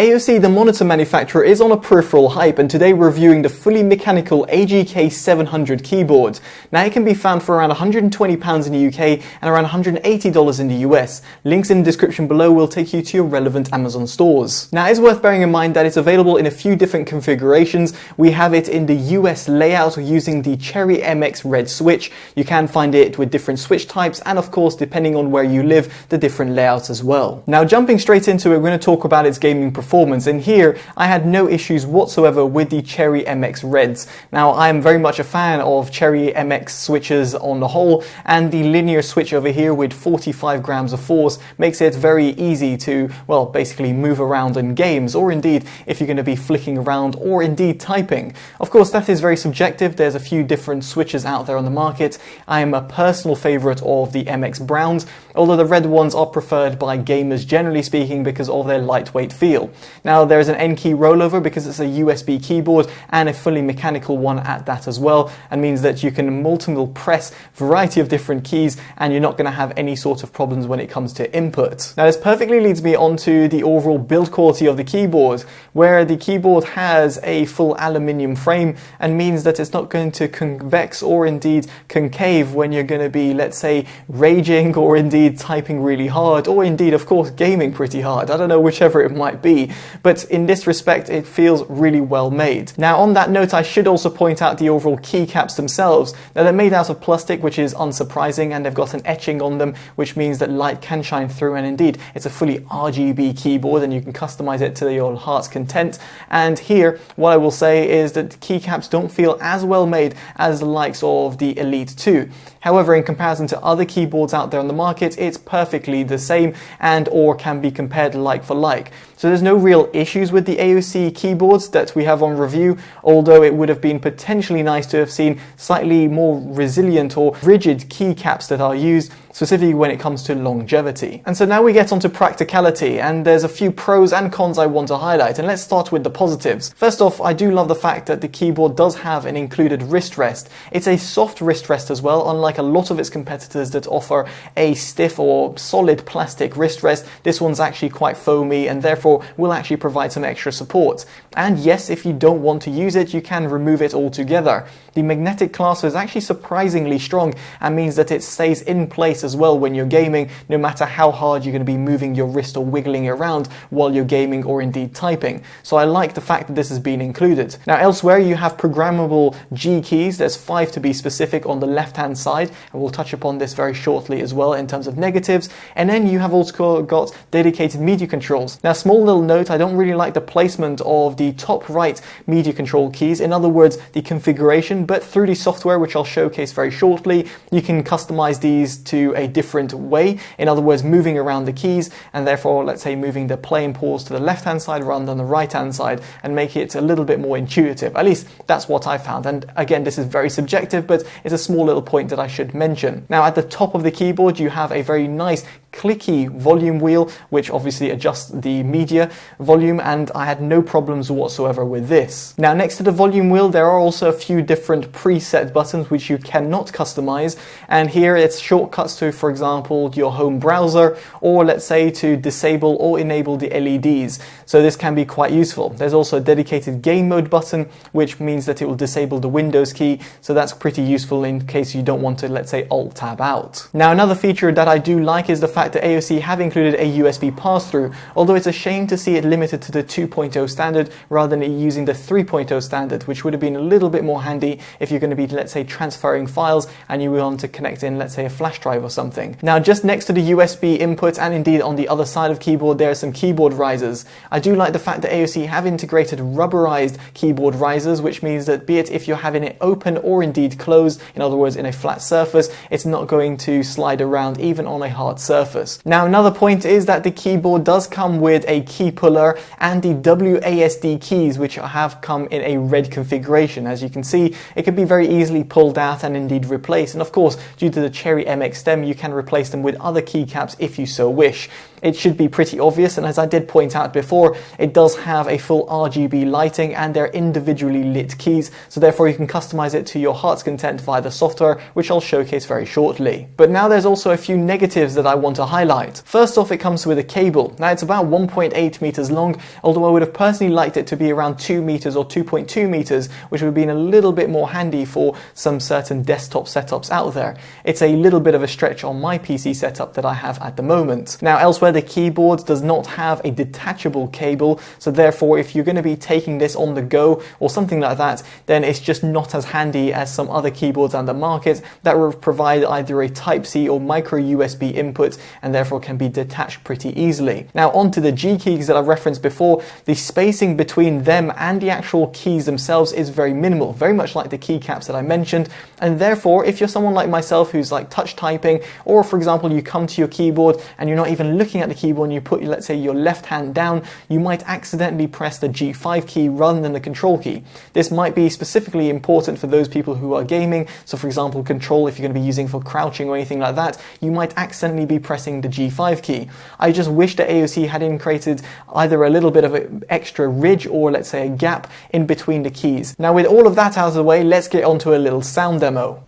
AOC, the monitor manufacturer, is on a peripheral hype, and today we're reviewing the fully mechanical AGK700 keyboard. Now, it can be found for around £120 in the UK and around $180 in the US. Links in the description below will take you to your relevant Amazon stores. Now, it's worth bearing in mind that it's available in a few different configurations. We have it in the US layout using the Cherry MX red switch. You can find it with different switch types, and of course, depending on where you live, the different layouts as well. Now, jumping straight into it, we're going to talk about its gaming performance, and here I had no issues whatsoever with the Cherry MX Reds. Now, I am very much a fan of Cherry MX switches on the whole, and the linear switch over here with 45 grams of force makes it very easy to, well, basically move around in games, or indeed if you're going to be flicking around or indeed typing. Of course, that is very subjective. There's a few different switches out there on the market. I am a personal favorite of the MX Browns, although the red ones are preferred by gamers generally speaking because of their lightweight feel. Now, there is an N key rollover because it's a USB keyboard and a fully mechanical one at that as well, and means that you can multiple press variety of different keys and you're not going to have any sort of problems when it comes to input. Now, this perfectly leads me onto the overall build quality of the keyboard, where the keyboard has a full aluminium frame and means that it's not going to convex or indeed concave when you're going to be, let's say, raging or indeed typing really hard, or indeed, of course, gaming pretty hard. I don't know, whichever it might be, but in this respect it feels really well made. Now, on that note, I should also point out the overall keycaps themselves. Now, they're made out of plastic, which is unsurprising, and they've got an etching on them, which means that light can shine through, and indeed it's a fully RGB keyboard and you can customize it to your heart's content. And here, what I will say is that the keycaps don't feel as well made as the likes of the Elite 2. However, in comparison to other keyboards out there on the market, it's perfectly the same and or can be compared like for like. So there's no real issues with the AOC keyboards that we have on review, although it would have been potentially nice to have seen slightly more resilient or rigid keycaps that are used, specifically when it comes to longevity. And so now we get onto practicality, and there's a few pros and cons I want to highlight, and let's start with the positives. First off, I do love the fact that the keyboard does have an included wrist rest. It's a soft wrist rest as well, unlike a lot of its competitors that offer a stiff or solid plastic wrist rest. This one's actually quite foamy and therefore will actually provide some extra support. And yes, if you don't want to use it, you can remove it altogether. The magnetic clasp is actually surprisingly strong and means that it stays in place as well when you're gaming, no matter how hard you're going to be moving your wrist or wiggling it around while you're gaming or indeed typing. So I like the fact that this has been included. Now, elsewhere you have programmable G keys. There's 5 to be specific on the left hand side, and we'll touch upon this very shortly as well in terms of negatives. And then you have also got dedicated media controls. Now, small little note, I don't really like the placement of the top right media control keys, in other words the configuration, but through the software, which I'll showcase very shortly, you can customize these to a different way, in other words moving around the keys, and therefore let's say moving the play and pause to the left hand side rather than the right hand side, and make it a little bit more intuitive. At least that's what I found, and again, this is very subjective, but it's a small little point that I should mention. Now, at the top of the keyboard you have a very nice clicky volume wheel, which obviously adjusts the media volume, and I had no problems whatsoever with this. Now, next to the volume wheel there are also a few different preset buttons which you cannot customize, and here it's shortcuts to, for example, your home browser, or let's say to disable or enable the LEDs, so this can be quite useful. There's also a dedicated game mode button, which means that it will disable the Windows key, so that's pretty useful in case you don't want to, let's say, alt tab out. Now, another feature that I do like is the fact that AOC have included a USB pass-through, although it's a shame to see it limited to the 2.0 standard rather than using the 3.0 standard, which would have been a little bit more handy if you're going to be, let's say, transferring files and you want to connect in, let's say, a flash drive or something. Now, just next to the USB input, and indeed on the other side of keyboard, there are some keyboard risers. I do like the fact that AOC have integrated rubberized keyboard risers, which means that be it if you're having it open or indeed closed, in other words in a flat surface, it's not going to slide around even on a hard surface. Now, another point is that the keyboard does come with a key puller and the WASD keys, which have come in a red configuration. As you can see, it can be very easily pulled out and indeed replaced, and of course, due to the Cherry MX stem, you can replace them with other keycaps if you so wish. it should be pretty obvious, and as I did point out before, it does have a full RGB lighting and they're individually lit keys, so therefore you can customize it to your heart's content via the software, which I'll showcase very shortly. But now there's also a few negatives that I want to highlight. First off, it comes with a cable. Now it's about 1.8 meters long, although I would have personally liked it to be around 2 meters or 2.2 meters, which would have been a little bit more handy for some certain desktop setups out there. It's a little bit of a stretch on my PC setup that I have at the moment. Now elsewhere, the keyboard does not have a detachable cable, so therefore if you're going to be taking this on the go or something like that, then it's just not as handy as some other keyboards on the market that will provide either a Type-C or micro USB input and therefore can be detached pretty easily. Now onto the G keys that I referenced before, the spacing between them and the actual keys themselves is very minimal, very much like the keycaps that I mentioned, and therefore if you're someone like myself who's like touch typing, or for example you come to your keyboard and you're not even looking at the keyboard and you put, let's say, your left hand down, you might accidentally press the G5 key rather than the control key. This might be specifically important for those people who are gaming, so for example control, if you're going to be using for crouching or anything like that, you might accidentally be pressing the G5 key. I just wish that AOC had created either a little bit of an extra ridge or let's say a gap in between the keys. Now with all of that out of the way, let's get on to a little sound demo.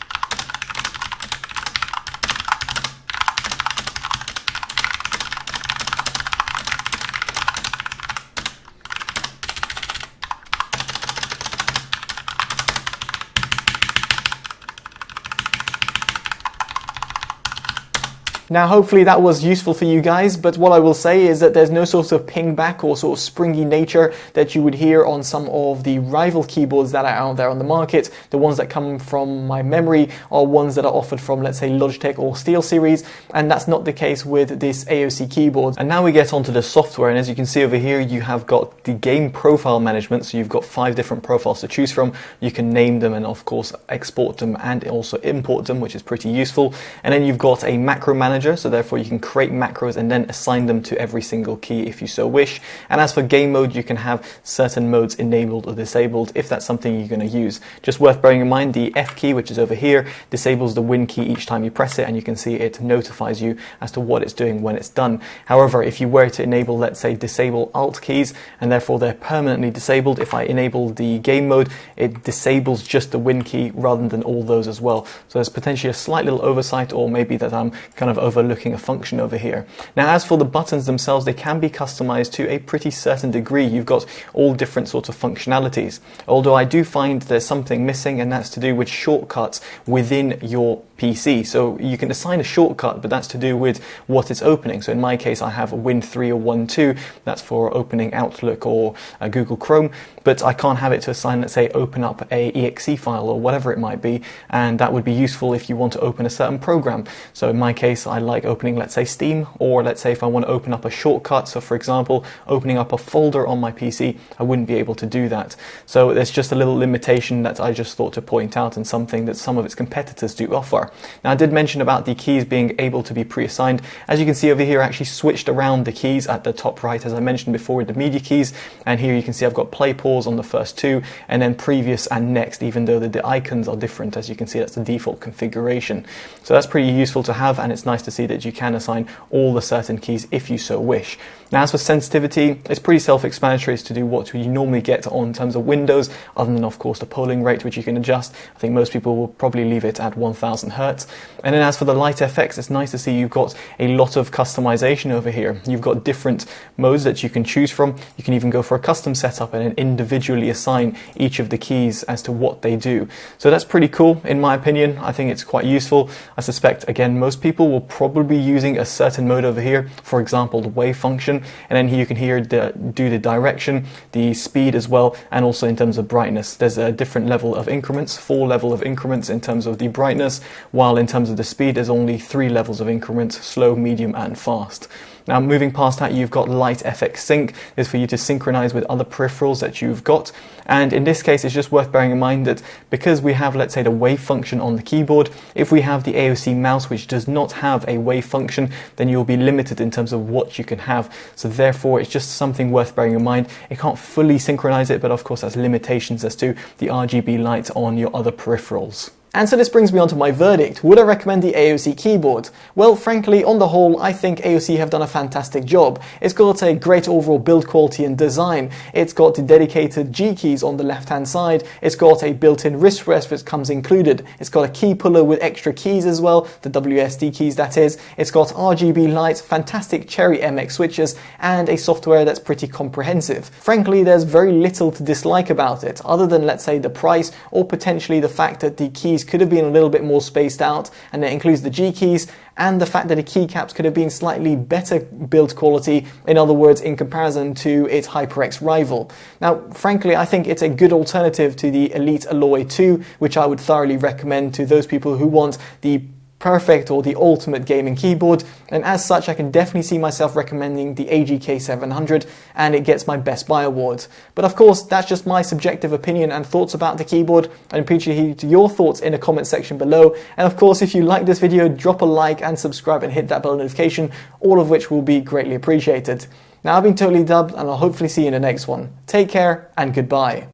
Now hopefully that was useful for you guys, but what I will say is that there's no sort of ping back or sort of springy nature that you would hear on some of the rival keyboards that are out there on the market. The ones that come from my memory are ones that are offered from, let's say, Logitech or SteelSeries, and that's not the case with this AOC keyboard. And now we get onto the software, and as you can see over here, you have got the game profile management, so you've got 5 different profiles to choose from. You can name them and of course export them and also import them, which is pretty useful. And then you've got a macro manager, so therefore you can create macros and then assign them to every single key if you so wish. And as for game mode, you can have certain modes enabled or disabled if that's something you're going to use. Just worth bearing in mind, the F key, which is over here, disables the Win key each time you press it, and you can see it notifies you as to what it's doing when it's done. However, if you were to enable, let's say, disable Alt keys, and therefore they're permanently disabled, if I enable the game mode, it disables just the Win key rather than all those as well. So there's potentially a slight little oversight, or maybe that I'm kind of overlooking a function over here. Now as for the buttons themselves, they can be customized to a pretty certain degree. You've got all different sorts of functionalities, although I do find there's something missing, and that's to do with shortcuts within your PC. So you can assign a shortcut, but that's to do with what it's opening. So in my case, I have Win3 or Win2, that's for opening Outlook or Google Chrome, but I can't have it to assign, let's say, open up a exe file or whatever it might be, and that would be useful if you want to open a certain program. So in my case, I like opening, let's say, Steam, or let's say if I want to open up a shortcut, so for example, opening up a folder on my PC, I wouldn't be able to do that. So there's just a little limitation that I just thought to point out, and something that some of its competitors do offer. Now I did mention about the keys being able to be pre-assigned. As you can see over here, I actually switched around the keys at the top right, as I mentioned before, with the media keys, and here you can see I've got play, pause on the first 2, and then previous and next, even though the icons are different. As you can see, that's the default configuration. So that's pretty useful to have, and it's nice to see that you can assign all the certain keys if you so wish. Now as for sensitivity, it's pretty self-explanatory as to do what you normally get on terms of Windows, other than of course the polling rate, which you can adjust. I think most people will probably leave it at 1000 Hertz. And then as for the light FX, it's nice to see you've got a lot of customization over here. You've got different modes that you can choose from. You can even go for a custom setup and then individually assign each of the keys as to what they do. So that's pretty cool in my opinion. I think it's quite useful. I suspect, again, most people will probably be using a certain mode over here, for example the wave function, and then here you can do the direction, the speed as well, and also in terms of brightness. There's a different level of increments, 4 level of increments in terms of the brightness, while in terms of the speed there's only 3 levels of increments: slow, medium and fast. Now moving past that, you've got Light FX Sync. This is for you to synchronize with other peripherals that you've got, and in this case it's just worth bearing in mind that because we have, let's say, the wave function on the keyboard, if we have the AOC mouse which does not have a wave function, then you'll be limited in terms of what you can have. So therefore it's just something worth bearing in mind. It can't fully synchronize it, but of course there's limitations as to the RGB light on your other peripherals. And so this brings me on to my verdict. Would I recommend the AOC keyboard? Well, frankly, on the whole, I think AOC have done a fantastic job. It's got a great overall build quality and design. It's got the dedicated G keys on the left-hand side. It's got a built-in wrist rest which comes included. It's got a key puller with extra keys as well, the WSD keys that is. It's got RGB lights, fantastic Cherry MX switches, and a software that's pretty comprehensive. Frankly, there's very little to dislike about it, other than, let's say, the price, or potentially the fact that the keys could have been a little bit more spaced out, and it includes the G keys, and the fact that the keycaps could have been slightly better build quality, in other words, in comparison to its HyperX rival. Now, frankly, I think it's a good alternative to the Elite Alloy 2, which I would thoroughly recommend to those people who want the perfect or the ultimate gaming keyboard, and as such I can definitely see myself recommending the AGK700, and it gets my Best Buy award. But of course, that's just my subjective opinion and thoughts about the keyboard. I appreciate your thoughts in the comment section below, and of course if you like this video, drop a like and subscribe and hit that bell notification, all of which will be greatly appreciated. Now, I've been Totally Dubbed, and I'll hopefully see you in the next one. Take care and goodbye.